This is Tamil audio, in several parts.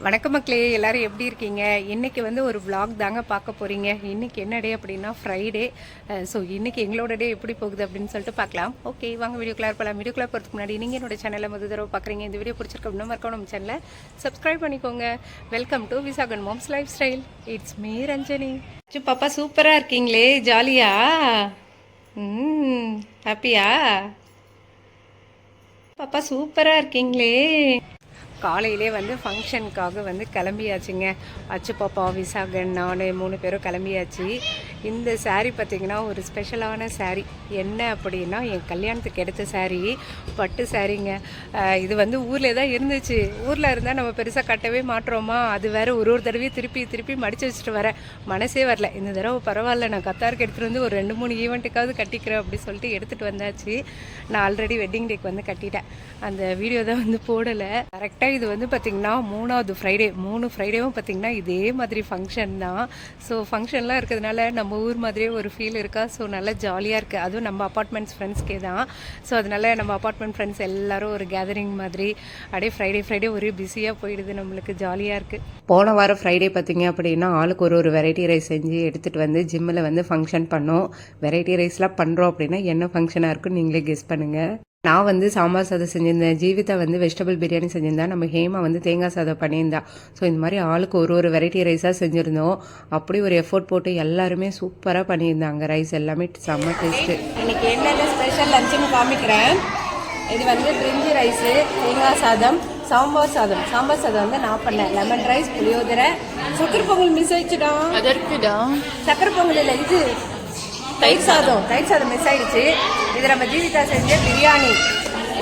வணக்கம் மக்களே, எல்லாரும் எப்படி இருக்கீங்க? இன்றைக்கி வந்து ஒரு vlog தாங்க பார்க்க போகிறீங்க. இன்றைக்கி என்ன டே அப்படின்னா ஃப்ரைடே. ஸோ இன்றைக்கி எங்களோட டே எப்படி போகுது அப்படின்னு சொல்லிட்டு பார்க்கலாம். ஓகே, வாங்க வீடியோக்குள்ளே இருப்பலாம். வீடியோக்குள்ளே போகிறதுக்கு முன்னாடி நீங்கள் என்னோட சேனலை முதல் தடவை பார்க்குறீங்க, இந்த வீடியோ பிடிச்சிருக்கோம்னா மறக்காம நம்ம சேனலை சப்ஸ்கிரைப் பண்ணிக்கோங்க. Welcome to Visakan moms life style. It's me Ranjani. பாப்பா சூப்பராக இருக்கீங்களே, ஜாலியா? ஹாப்பியா? பாப்பா சூப்பராக இருக்கீங்களே. காலையிலே வந்து ஃபங்க்ஷனுக்காக வந்து கிளம்பியாச்சுங்க. அச்சு பாப்பா, விசாகன், நான் 3 பேரும் கிளம்பியாச்சு. இந்த சாரீ பார்த்திங்கன்னா ஒரு ஸ்பெஷலான சாரீ. என்ன அப்படின்னா என் கல்யாணத்துக்கு எடுத்த சாரீ, பட்டு சாரீங்க. இது வந்து ஊரில் தான் இருந்துச்சு. ஊரில் இருந்தால் நம்ம பெருசாக கட்டவே மாட்டுறோமா, அது வேறு ஒரு தடவையும் திருப்பி மடித்து வச்சுட்டு வரேன். மனசே வரல. இந்த தடவை பரவாயில்ல, நான் கத்தாருக்கு எடுத்துகிட்டு வந்து ஒரு 2-3 ஈவெண்ட்டுக்காவது கட்டிக்கிறேன் அப்படி சொல்லிட்டு எடுத்துகிட்டு வந்தாச்சு. நான் ஆல்ரெடி வெட்டிங் டேக்கு வந்து கட்டிட்டேன். அந்த வீடியோ தான் வந்து போடலை. கரெக்டாக இது வந்து பார்த்திங்கன்னா 3வது ஃப்ரைடே. 3 ஃப்ரைடேவும் பார்த்திங்கன்னா இதே மாதிரி ஃபங்க்ஷன் தான். ஸோ ஃபங்க்ஷன்லாம் இருக்கிறதுனால நம்ம ஊர் மாதிரியே ஒரு ஃபீல் இருக்கா. ஸோ நல்லா ஜாலியாக இருக்குது. அதுவும் நம்ம அப்பார்ட்மெண்ட்ஸ் ஃப்ரெண்ட்ஸ்க்கே தான். ஸோ அதனால் நம்ம அப்பார்ட்மெண்ட் ஃப்ரெண்ட்ஸ் எல்லோரும் ஒரு கேதரிங் மாதிரி அப்படியே ஃப்ரைடே ஒரே பிஸியாக போயிடுது. நம்மளுக்கு ஜாலியாக இருக்குது. போன வாரம் ஃப்ரைடே பார்த்திங்க அப்படின்னா ஆளுக்கு ஒரு வெரைட்டி ரைஸ் செஞ்சு எடுத்துகிட்டு வந்து ஜிம்மில் வந்து ஃபங்க்ஷன் பண்ணோம். வெரைட்டி ரைஸ்லாம் பண்ணுறோம் அப்படின்னா என்ன ஃபங்க்ஷனாக இருக்குன்னு நீங்களே கெஸ் பண்ணுங்கள். நான் வந்து சாம்பார் சாதம் செஞ்சுருந்தேன், ஜீவிதா வந்து வெஜிடபிள் பிரியாணி செஞ்சுருந்தா, நம்ம ஹேமா வந்து தேங்காய் சாதம் பண்ணியிருந்தா. ஸோ இந்த மாதிரி ஆளுக்கு ஒரு வெரைட்டி ரைஸாக செஞ்சுருந்தோம். அப்படி ஒரு எஃபோர்ட் போட்டு எல்லாருமே சூப்பராக பண்ணியிருந்தாங்க. ரைஸ் எல்லாமே செம்ம டேஸ்ட்டு. இன்றைக்கி என்னென்ன ஸ்பெஷல் லஞ்சுன்னு காமிக்கிறேன். இது வந்து பிரிஞ்சி ரைஸு, தேங்காய் சாதம், சாம்பார் சாதம் வந்து நான் பண்ணேன். லெமன் ரைஸ், புளியோதரை, சக்கரை பொங்கல் மிஸ் ஆயிடுச்சுடா. அதற்குடா சக்கரை பொங்கல் இல்லை, இது தயிர் சாதம் மிஸ் ஆயிடுச்சு. இது நம்ம ஜீவிதா செஞ்ச பிரியாணி,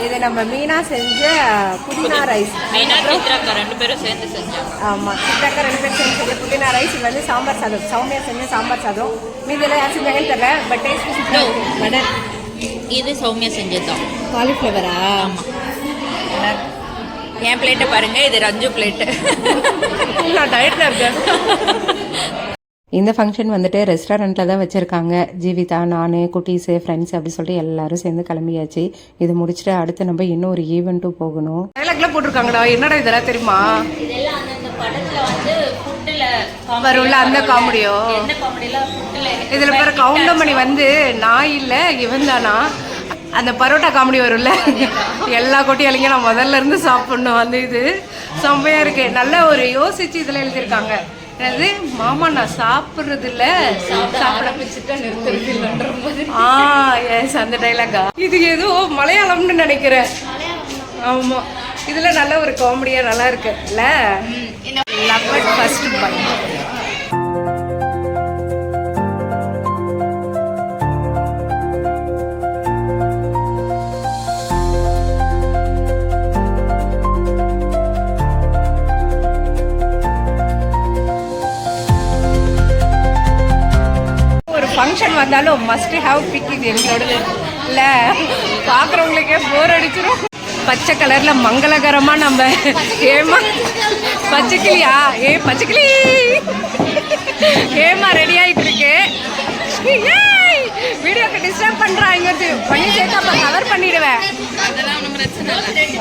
இது நம்ம மீனா செஞ்ச புதினா ரைஸ். 2 பேரும் சேர்ந்து செஞ்சோம். ஆமாம், சித்தாக்கா 2 பேரும் சேர்ந்து செஞ்ச புதினா ரைஸ். இது வந்து சாம்பார் சாதம், சௌமியா செஞ்ச சாம்பார் சாதம். மீதெல்லாம் யார் செஞ்சாங்கன்னு தெரியல, பட் டேஸ்ட் சூப்பராக. இது சௌமியா செஞ்சதுதான். காலிஃப்ளவரா? ஆமாம். என் பிளேட்டை பாருங்க, இது ரஞ்சு பிளேட்டு. நான் டயட்டில் இருக்கேன். இந்த ஃபங்க்ஷன் வந்துட்டு ரெஸ்டாரண்ட்டில் தான் வச்சுருக்காங்க. ஜீவிதா, நான், குட்டீஸு, ஃப்ரெண்ட்ஸ் அப்படி சொல்லிட்டு எல்லாரும் சேர்ந்து கிளம்பியாச்சு. இது முடிச்சுட்டு அடுத்து நம்ம இன்னும் ஒரு ஈவெண்ட்டும் போகணும். டைலாக்லாம் போட்டிருக்காங்கடா, என்னடா இதெல்லாம் தெரியுமா? இதெல்லாம் அந்த படத்தில் வந்து ஃபுட்டில் வரும்ல, அந்த காமெடியோ. என்ன காமெடியெல்லாம் ஃபுட்டில். இதில் பிற கவுண்டமணி வந்து நான் இல்லை இவன் தானா, அந்த பரோட்டா காமெடி வரும்ல, எல்லா கொட்டியாளிங்க நான் முதல்ல இருந்து சாப்பிட்ணும். அந்த இது செம்மையாக இருக்கு. நல்லா ஒரு யோசிச்சு இதில் எழுதியிருக்காங்க. அது மாமா நான் சாப்பிட்றது இல்லை, சாப்பிட வச்சுட்டு நிறுத்துறது இல்லைன்ற மாதிரி. எஸ், அந்த டைலாகா? இது ஏதோ மலையாளம்னு நினைக்கிறேன். ஆமாம், இதில் நல்ல ஒரு காமெடியாக நல்லா இருக்கு இல்லை? Love at first byte. Function வந்தாலும் மஸ்ட் ஹாவ் பிக். இது எங்களோடது இல்லை, பார்க்குறவங்களுக்கே போர் அடிச்சிடும். பச்சை கலரில் மங்களகரமாக நம்ம ஏமா பச்சைக்கிளியா, பச்சைக்கிளி ஏமா ரெடி ஆகிட்டு இருக்கு. வீடியோக்கு டிஸ்டர்ப் பண்ணுறாங்க, கொஞ்சம் சேர்த்து அப்போ கவர் பண்ணிடுவேன்.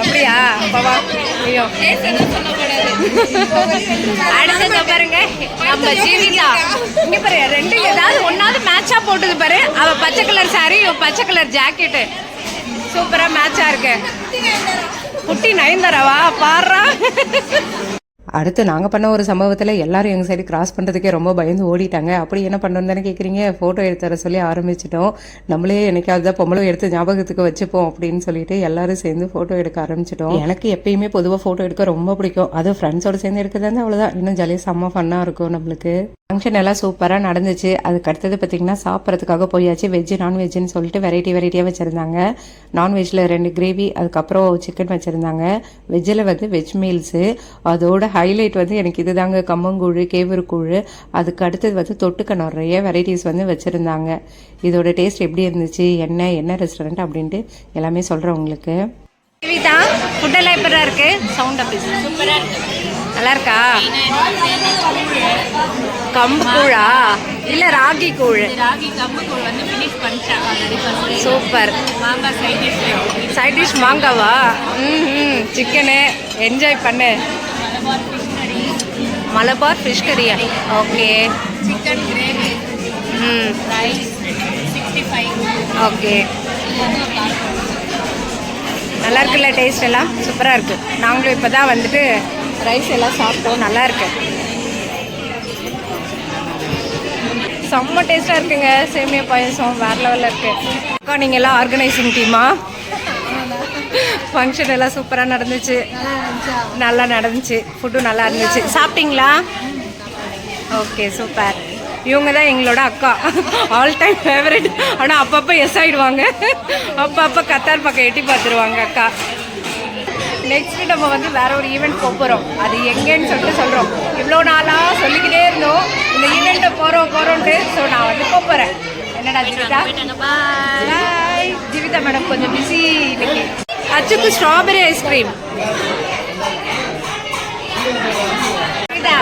அப்படியா? அப்பவா? ஐயோ, அடுத்தது பாருங்க நம்ம ஜீவிதா. இங்க பாரு, 2 ஏதாவது ஒன்னாவது மேட்சா போட்டுது பாரு. அவ பச்சை கலர் சாரி, பச்சை கலர் ஜாக்கெட்டு, சூப்பரா மேட்சா இருக்கு. குட்டி நயன்தாராவா பாடுறா. அடுத்து நாங்கள் பண்ண ஒரு சம்பவத்தில் எல்லாரும் எங்கள் சைடு கிராஸ் பண்ணுறதுக்கே ரொம்ப பயந்து ஓடிட்டாங்க. அப்படி என்ன பண்ணணும்னு தானே கேட்குறீங்க? ஃபோட்டோ எடுத்து தர சொல்லி ஆரம்பிச்சிட்டோம். நம்மளே என்னைக்காவது தான் பொம்பளை எடுத்து ஞாபகத்துக்கு வச்சுப்போம் அப்படின்னு சொல்லிட்டு எல்லாரும் சேர்ந்து ஃபோட்டோ எடுக்க ஆரம்பிச்சிட்டோம். எனக்கு எப்பயுமே பொதுவாக ஃபோட்டோ எடுக்க ரொம்ப பிடிக்கும். அதுவும் ஃப்ரெண்ட்ஸோடு சேர்ந்து எடுக்கிறதா இருந்தால் அவ்வளோதான், இன்னும் ஜாலியாக செம்ம ஃபன்னாக இருக்கும் நம்மளுக்கு. ஃபங்க்ஷன் எல்லாம் சூப்பராக நடந்துச்சு. அதுக்கு அடுத்தது பார்த்திங்கன்னா சாப்பிட்றதுக்காக போயாச்சு. வெஜ்ஜு நான்வெஜ்ஜுன்னு சொல்லிட்டு வெரைட்டியாக வச்சுருந்தாங்க. நான்வெஜ்ஜில் 2 கிரேவி, அதுக்கப்புறம் சிக்கன் வச்சுருந்தாங்க. வெஜ்ஜில் வந்து வெஜ் மீல்ஸு. அதோட ஹைலைட் வந்து எனக்கு இது தாங்க, கம்மங்கூழ், கேவுருக்கூழ். அதுக்கு அடுத்தது வந்து தொட்டுக்க நிறைய வெரைட்டிஸ் வந்து வச்சுருந்தாங்க. இதோட டேஸ்ட் எப்படி இருந்துச்சு, என்ன ரெஸ்டாரண்ட் அப்படின்ட்டு எல்லாமே சொல்கிறேன் உங்களுக்கு. கவிதா, ஃபுட்டெல்லாம் எப்படா இருக்குது? சவுண்ட் அப்படி சூப்பராக இருக்கு. நல்லா இருக்கா? கம்பு கூழா இல்லை ராகி கூழ்? ராகி கம்பு கூழ் வந்து ஃபினிஷ் பண்ணிட்டேன் ஆல்ரெடி. சூப்பர். மாங்காய் சைட் டிஷ் மாங்காவா? சிக்கனு என்ஜாய் பண்ணு. மலபார் ஃபிஷ் கறியா? Okay. Chicken gravy, rice 65. Okay. நல்லா இருக்குல்ல? டேஸ்ட் எல்லாம் சூப்பராக இருக்குது. நாங்களும் இப்போ தான் வந்துட்டு ரைஸ் எல்லாம் சாப்பிட்டோம். நல்லா இருக்கு, செம்ம டேஸ்ட்டாக இருக்குங்க. சேமியா பாயசம் வேறு லெவலில் இருக்குது. அக்கா, நீங்கள் எல்லாம் ஆர்கனைசிங் டீமா? ஃபங்க்ஷன் எல்லாம் சூப்பராக நடந்துச்சு. நல்லா நடந்துச்சு. ஃபுட்டும் நல்லா இருந்துச்சு. சாப்பிட்டீங்களா? Okay, super. இவங்க தான் எங்களோட அக்கா, ஆல் டைம் ஃபேவரட். ஆனால் அப்பப்போ எஸ் ஆகிடுவாங்க, அப்பப்போ கத்தார் பக்கம் எட்டி பார்த்துருவாங்க அக்கா. நெக்ஸ்ட்டு நம்ம வந்து வேற ஒரு ஈவெண்ட் போகிறோம். அது எங்கேன்னு சொல்லிட்டு சொல்கிறோம். இவ்வளோ நாளாக சொல்லிக்கிட்டே இருந்தோம் இந்த ஈவெண்ட்டை போகிறோன்ட்டு. ஸோ நான் வந்து போகிறேன். என்னடா ஜீவிதா? பாய். ஜீவிதா மேடம் கொஞ்சம் பிஸி இன்னைக்கு. அச்சுக்கு ஸ்ட்ராபெரி ஐஸ்கிரீம். ஜீவிதா,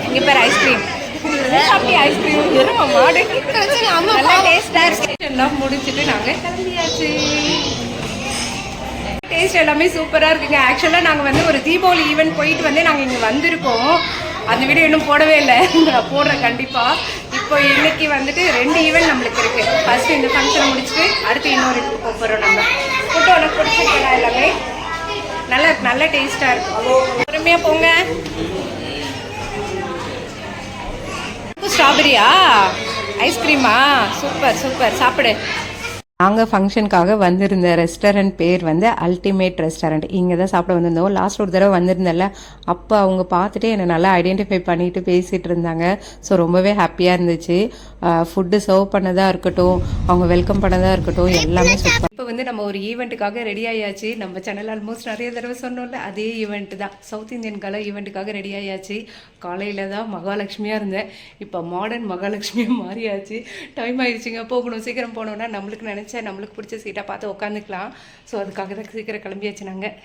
இங்கே பேர் ஐஸ்கிரீம். ஐஸ்கிரீம் மாடு நல்லா டேஸ்டாக இருக்கு. எல்லாம் முடிச்சுட்டு நாங்கள் கிளம்பியாச்சு. டேஸ்ட் எல்லாமே சூப்பராக இருக்குங்க. ஆக்சுவலாக நாங்கள் வந்து ஒரு தீபாவளி ஈவெண்ட் போயிட்டு வந்து நாங்கள் இங்கே வந்திருக்கோம். அந்த வீடியோ இன்னும் போடவே இல்லை, நான் போடுறேன் கண்டிப்பாக. இப்போ இன்னைக்கு வந்துட்டு 2 ஈவெண்ட் நம்மளுக்கு இருக்குது. ஃபஸ்ட்டு இந்த ஃபங்க்ஷனை முடிச்சுட்டு அடுத்து இன்னொரு இதுக்கு போகிறோம். நம்ம ஃபுட்டு உனக்கு பிடிச்சிருக்கலாம். எல்லாமே நல்ல டேஸ்ட்டாக இருக்கும். பொறுமையாக போங்க. ஸ்ட்ராபெரியா ஐஸ்கிரீமா? சூப்பர் சாப்பிடு. நாங்கள் ஃபங்க்ஷனுக்காக வந்திருந்த ரெஸ்டாரண்ட் பேர் வந்து அல்டிமேட் ரெஸ்டாரண்ட். இங்கே தான் சாப்பிட வந்திருந்தோம். லாஸ்ட் ஒரு தடவை வந்திருந்தேன்ல, அப்போ அவங்க பார்த்துட்டு என்னை நல்லா ஐடென்டிஃபை பண்ணிட்டு பேசிகிட்டு இருந்தாங்க. ஸோ ரொம்பவே ஹாப்பியாக இருந்துச்சு. ஃபுட்டு சர்வ் பண்ணதாக இருக்கட்டும், அவங்க வெல்கம் பண்ணதாக இருக்கட்டும், எல்லாமே சூப்பர். இப்போ வந்து நம்ம ஒரு ஈவெண்ட்டுக்காக ரெடி ஆயாச்சு. நம்ம சேனல் ஆல்மோஸ்ட் நிறைய தடவை சொன்னோம்ல, அதே ஈவெண்ட்டு தான். சவுத் இந்தியன் கலை ஈவெண்ட்டுக்காக ரெடி ஆயாச்சு. காலையில் தான் மகாலட்சுமியாக இருந்தேன், இப்போ மாடர்ன் மகாலட்சுமியாக மாறியாச்சு. டைம் ஆயிடுச்சுங்க, போகணும். சீக்கிரம் போனோன்னா நம்மளுக்கு பிடிச்ச சீட்டாக பார்த்து உட்காந்துக்கலாம். ஸோ அதுக்காக தான் சீக்கிரம் கிளம்பியாச்சு நாங்கள்.